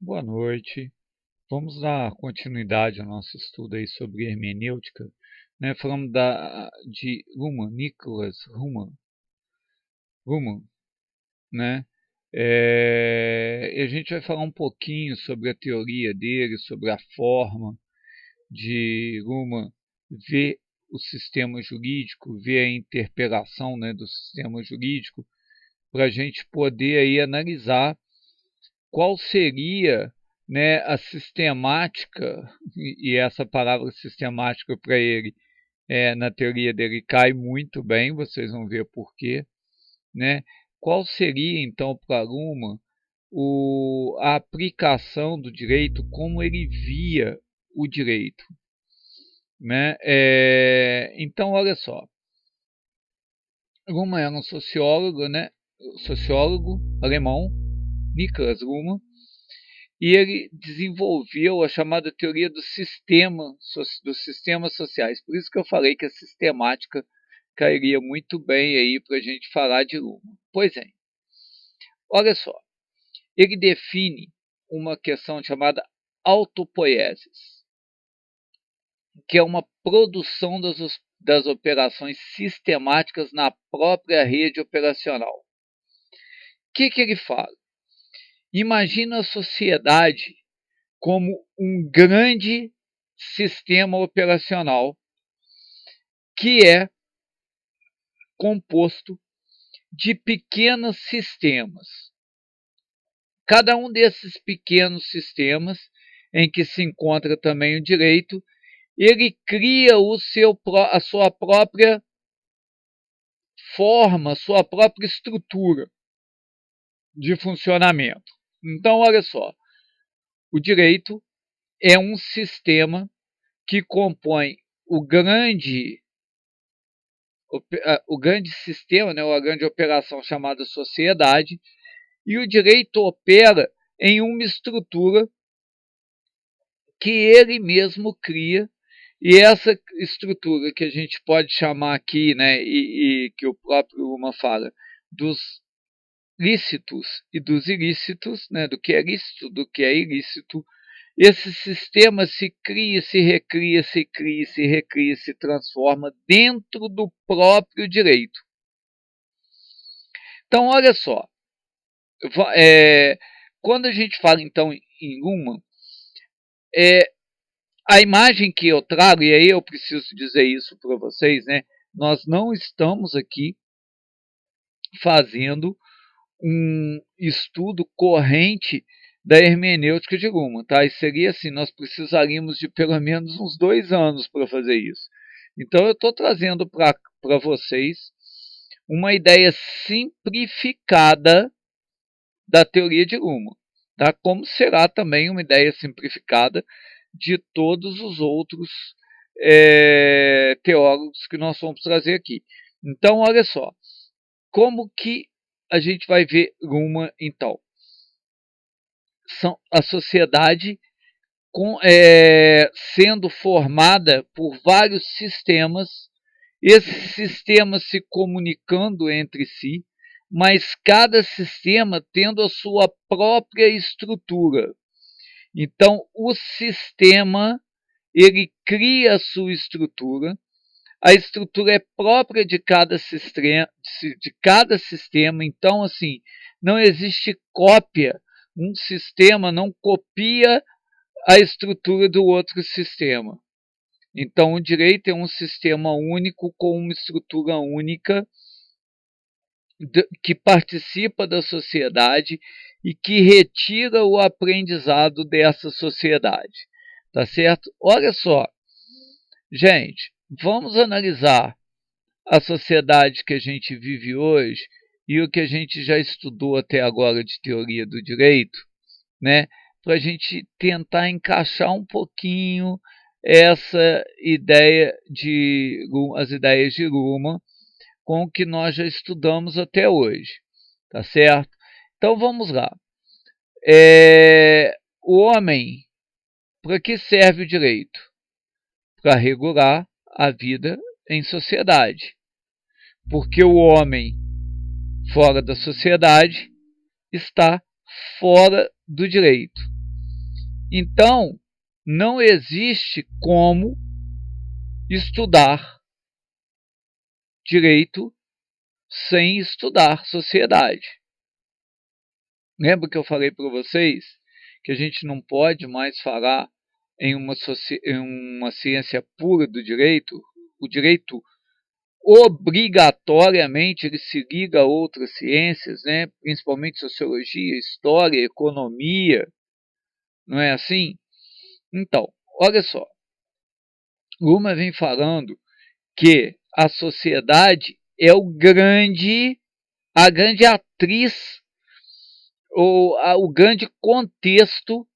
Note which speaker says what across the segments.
Speaker 1: Boa noite. Vamos dar continuidade ao nosso estudo aí sobre hermenêutica, né? Falamos de Luhmann, Niklas Luhmann, né? E a gente vai falar um pouquinho sobre a teoria dele, sobre a forma de Luhmann ver o sistema jurídico, ver a interpelação, né, do sistema jurídico, para a gente poder aí analisar qual seria, né, a sistemática, e essa palavra sistemática para ele, na teoria dele, cai muito bem, vocês vão ver por quê, né? Qual seria, então, para Luhmann, a aplicação do direito, como ele via o direito, né? Então, olha só, Luhmann era um sociólogo, né? Sociólogo alemão, Niklas Luhmann, e ele desenvolveu a chamada teoria dos sistemas sociais. Por isso que eu falei que a sistemática cairia muito bem aí para a gente falar de Luhmann. Pois é, olha só, ele define uma questão chamada autopoiesis, que é uma produção das operações sistemáticas na própria rede operacional. O que ele fala? Imagina a sociedade como um grande sistema operacional que é composto de pequenos sistemas. Cada um desses pequenos sistemas, em que se encontra também o direito, ele cria a sua própria forma, sua própria estrutura de funcionamento. Então, olha só, o direito é um sistema que compõe o grande sistema, né, ou a grande operação chamada sociedade, e o direito opera em uma estrutura que ele mesmo cria, e essa estrutura que a gente pode chamar aqui, né, e que o próprio Luhmann fala, dos lícitos e dos ilícitos, né, do que é lícito, do que é ilícito, esse sistema se cria, se recria, se cria, se recria, se transforma dentro do próprio direito. Então, olha só, quando a gente fala então em Luhmann, a imagem que eu trago, e aí eu preciso dizer isso para vocês, né? Nós não estamos aqui fazendo um estudo corrente da hermenêutica de Luhmann, tá? E seria assim, nós precisaríamos de pelo menos uns 2 anos para fazer isso. Então eu estou trazendo para vocês uma ideia simplificada da teoria de Luhmann, tá? Como será também uma ideia simplificada de todos os outros teólogos que nós vamos trazer aqui. Então, olha só, como que a gente vai ver Luhmann, então? A sociedade sendo formada por vários sistemas, esses sistemas se comunicando entre si, mas cada sistema tendo a sua própria estrutura. Então, o sistema, ele cria a sua estrutura, a estrutura é própria de cada sistema, então, assim, não existe cópia, um sistema não copia a estrutura do outro sistema. Então, o direito é um sistema único com uma estrutura única que participa da sociedade e que retira o aprendizado dessa sociedade. Tá certo? Olha só, gente, vamos analisar a sociedade que a gente vive hoje e o que a gente já estudou até agora de teoria do direito, né? Para a gente tentar encaixar um pouquinho essa ideia as ideias de Luhmann com o que nós já estudamos até hoje, tá certo? Então vamos lá. O homem, para que serve o direito? Para regular a vida em sociedade. Porque o homem fora da sociedade está fora do direito. Então, não existe como estudar direito sem estudar sociedade. Lembra que eu falei para vocês que a gente não pode mais falar em uma ciência pura do direito? O direito, obrigatoriamente, ele se liga a outras ciências, né? Principalmente sociologia, história, economia, não é assim? Então, olha só, Luma vem falando que a sociedade é a grande atriz, ou o grande contexto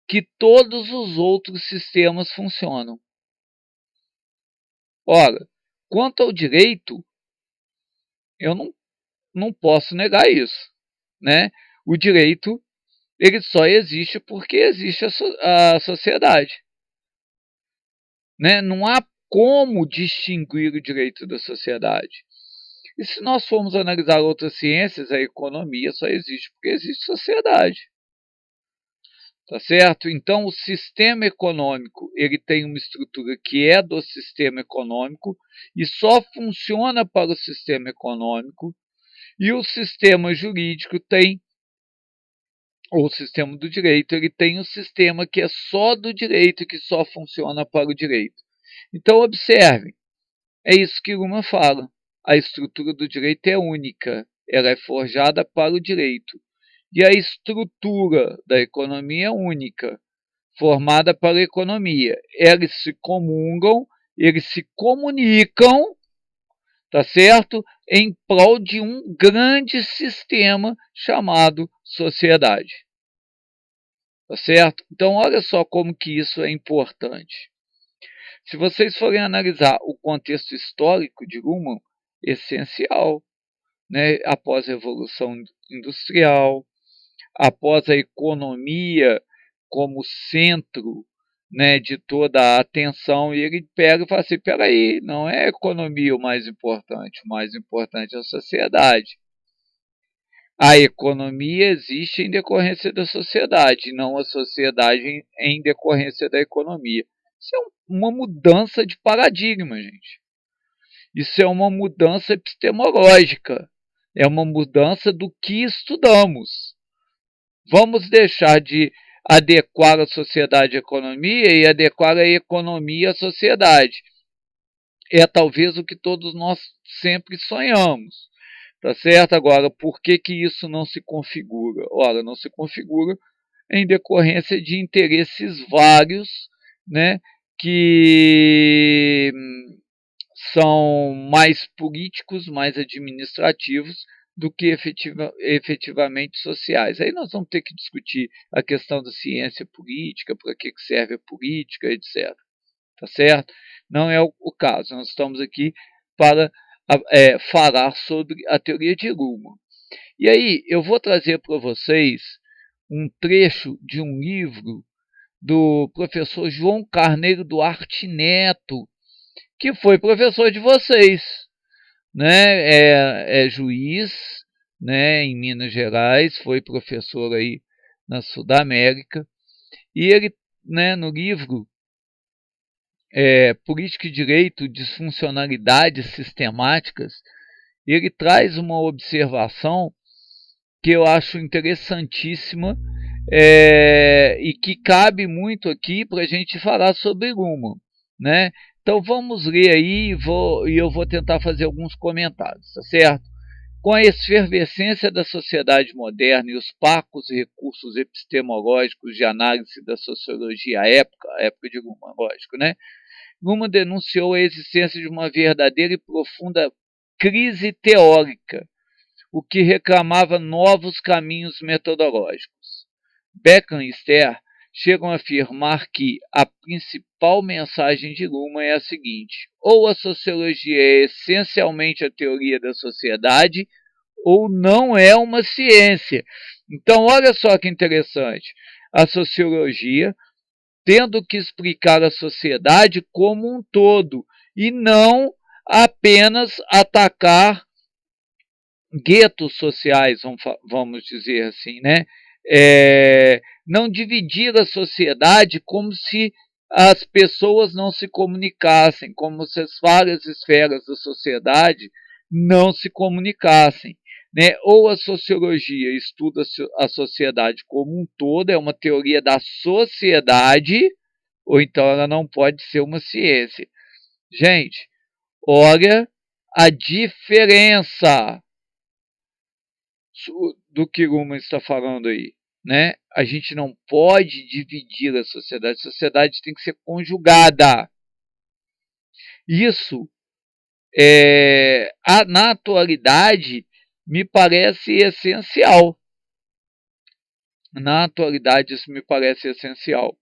Speaker 1: que todos os outros sistemas funcionam. Ora, quanto ao direito, eu não posso negar isso, né? O direito, ele só existe porque existe a sociedade, né? Não há como distinguir o direito da sociedade. E se nós formos analisar outras ciências, a economia só existe porque existe sociedade. Tá certo? Então, o sistema econômico, ele tem uma estrutura que é do sistema econômico e só funciona para o sistema econômico, e o sistema jurídico tem, ou o sistema do direito, ele tem um sistema que é só do direito e que só funciona para o direito. Então, observem, é isso que Luma fala. A estrutura do direito é única, ela é forjada para o direito. E a estrutura da economia é única, formada para a economia. Eles se comungam, eles se comunicam, tá certo? Em prol de um grande sistema chamado sociedade. Tá certo? Então, olha só como que isso é importante. Se vocês forem analisar o contexto histórico de Luhmann, essencial, né? Após a Revolução Industrial, após a economia como centro, né, de toda a atenção, e ele pega e fala assim, peraí, não é a economia o mais importante é a sociedade. A economia existe em decorrência da sociedade, não a sociedade em decorrência da economia. Isso é uma mudança de paradigma, gente. Isso é uma mudança epistemológica, é uma mudança do que estudamos. Vamos deixar de adequar a sociedade à economia e adequar a economia à sociedade. É talvez o que todos nós sempre sonhamos, tá certo? Agora, por que isso não se configura? Ora, não se configura em decorrência de interesses vários, né, que são mais políticos, mais administrativos do que efetivamente sociais. Aí nós vamos ter que discutir a questão da ciência política, para que serve a política, etc. Tá certo? Não é o caso. Nós estamos aqui para falar sobre a teoria de Luhmann. E aí eu vou trazer para vocês um trecho de um livro do professor João Carneiro Duarte Neto, que foi professor de vocês, né? É juiz, né, em Minas Gerais, foi professor aí na Sudamérica, e ele, né, no livro Política e Direito, Disfuncionalidades Sistemáticas, ele traz uma observação que eu acho interessantíssima, e que cabe muito aqui para a gente falar sobre Luhmann, né? Então vamos ler aí e eu vou tentar fazer alguns comentários, tá certo? Com a efervescência da sociedade moderna e os parcos recursos epistemológicos de análise da sociologia à época, a época de Luhmann, lógico, né? Luhmann denunciou a existência de uma verdadeira e profunda crise teórica, o que reclamava novos caminhos metodológicos. Beckman e Ster chegam a afirmar que a principal mensagem de Luhmann é a seguinte: ou a sociologia é essencialmente a teoria da sociedade, ou não é uma ciência. Então, olha só que interessante. A sociologia tendo que explicar a sociedade como um todo e não apenas atacar guetos sociais, vamos dizer assim, né? não dividir a sociedade como se as pessoas não se comunicassem, como se as várias esferas da sociedade não se comunicassem. Né? Ou a sociologia estuda a sociedade como um todo, é uma teoria da sociedade, ou então ela não pode ser uma ciência. Gente, olha a diferença do que Ruman está falando aí. Né? A gente não pode dividir a sociedade tem que ser conjugada. Isso, na atualidade, me parece essencial. Na atualidade, isso me parece essencial.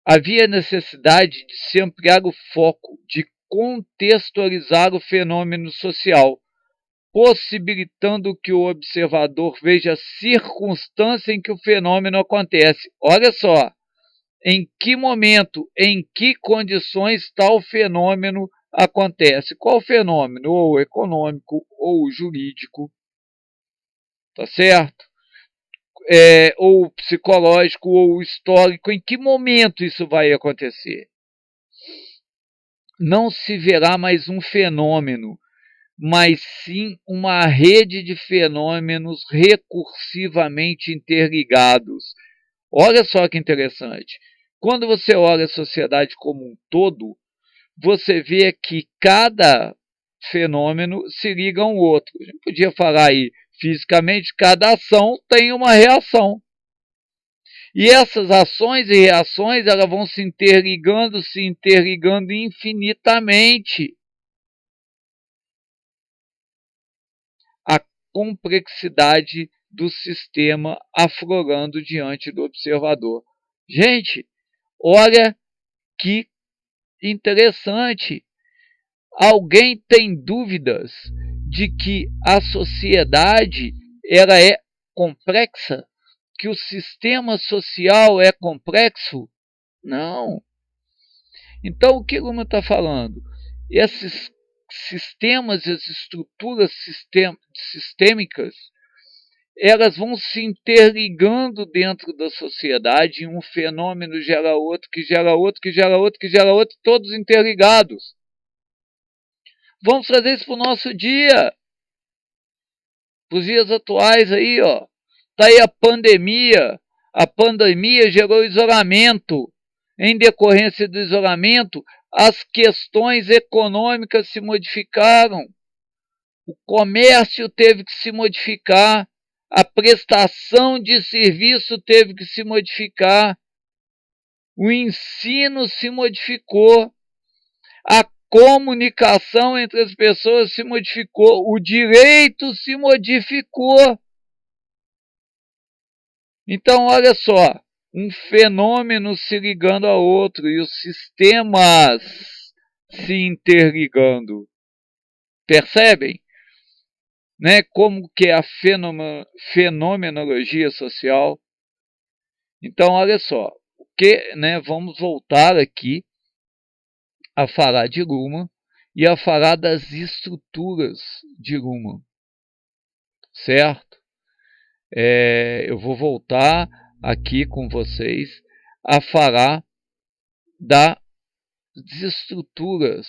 Speaker 1: Havia necessidade de se ampliar o foco, de contextualizar o fenômeno social, possibilitando que o observador veja a circunstância em que o fenômeno acontece. Olha só, em que momento, em que condições tal fenômeno acontece. Qual fenômeno? Ou econômico, ou jurídico, tá certo? Ou psicológico, ou histórico. Em que momento isso vai acontecer? Não se verá mais um fenômeno, mas sim uma rede de fenômenos recursivamente interligados. Olha só que interessante. Quando você olha a sociedade como um todo, você vê que cada fenômeno se liga a um outro. A gente podia falar aí, fisicamente, cada ação tem uma reação. E essas ações e reações, elas vão se interligando infinitamente. A complexidade do sistema aflorando diante do observador. Gente, olha que interessante. Alguém tem dúvidas de que a sociedade ela é complexa? Que o sistema social é complexo? Não. Então, o que o Luma está falando? Esses sistemas, as estruturas sistêmicas, elas vão se interligando dentro da sociedade e um fenômeno gera outro, que gera outro, que gera outro, que gera outro, todos interligados. Vamos trazer isso para o nosso dia, para os dias atuais aí, ó. Está aí a pandemia. A pandemia gerou isolamento. Em decorrência do isolamento, as questões econômicas se modificaram. O comércio teve que se modificar. A prestação de serviço teve que se modificar. O ensino se modificou. A comunicação entre as pessoas se modificou. O direito se modificou. Então, olha só, um fenômeno se ligando a outro e os sistemas se interligando. Percebem? Né? Como que é a fenomenologia social. Então, olha só, vamos voltar aqui a falar de Luhmann e a falar das estruturas de Luhmann. Certo? Eu vou voltar aqui com vocês a falar das estruturas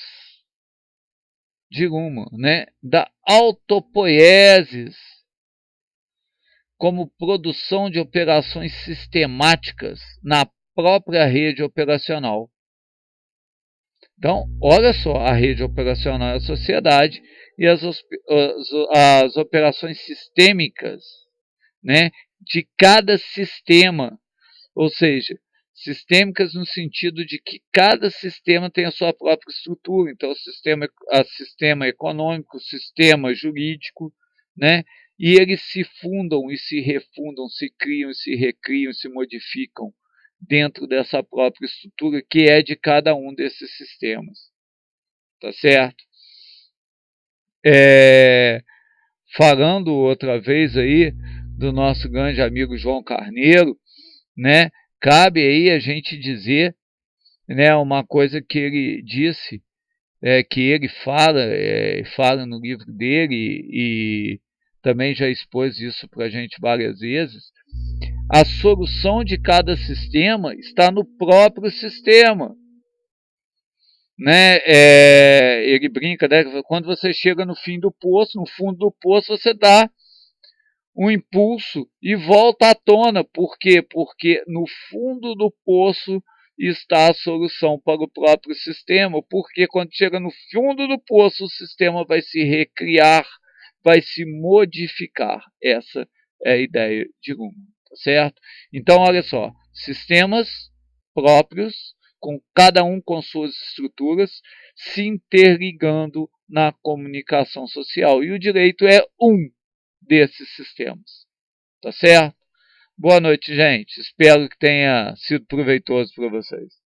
Speaker 1: de Luhmann, né? Da autopoiesis como produção de operações sistemáticas na própria rede operacional. Então, olha só, a rede operacional é a sociedade e as operações sistêmicas, né, de cada sistema, ou seja, sistêmicas no sentido de que cada sistema tem a sua própria estrutura. Então, o sistema econômico, o sistema jurídico, né, e eles se fundam e se refundam, se criam e se recriam, se modificam dentro dessa própria estrutura que é de cada um desses sistemas. Tá certo? Falando outra vez aí do nosso grande amigo João Carneiro, né? Cabe aí a gente dizer, né, uma coisa que ele disse, que ele fala no livro dele e também já expôs isso para a gente várias vezes. A solução de cada sistema está no próprio sistema. Né? Ele brinca, né? Quando você chega no fim do poço, no fundo do poço, você dá um impulso e volta à tona. Por quê? Porque no fundo do poço está a solução para o próprio sistema. Porque quando chega no fundo do poço, o sistema vai se recriar, vai se modificar. Essa é a ideia de Luhmann, tá certo? Então, olha só, sistemas próprios, com cada um com suas estruturas, se interligando na comunicação social. E o direito é um desses sistemas. Tá certo? Boa noite, gente. Espero que tenha sido proveitoso para vocês.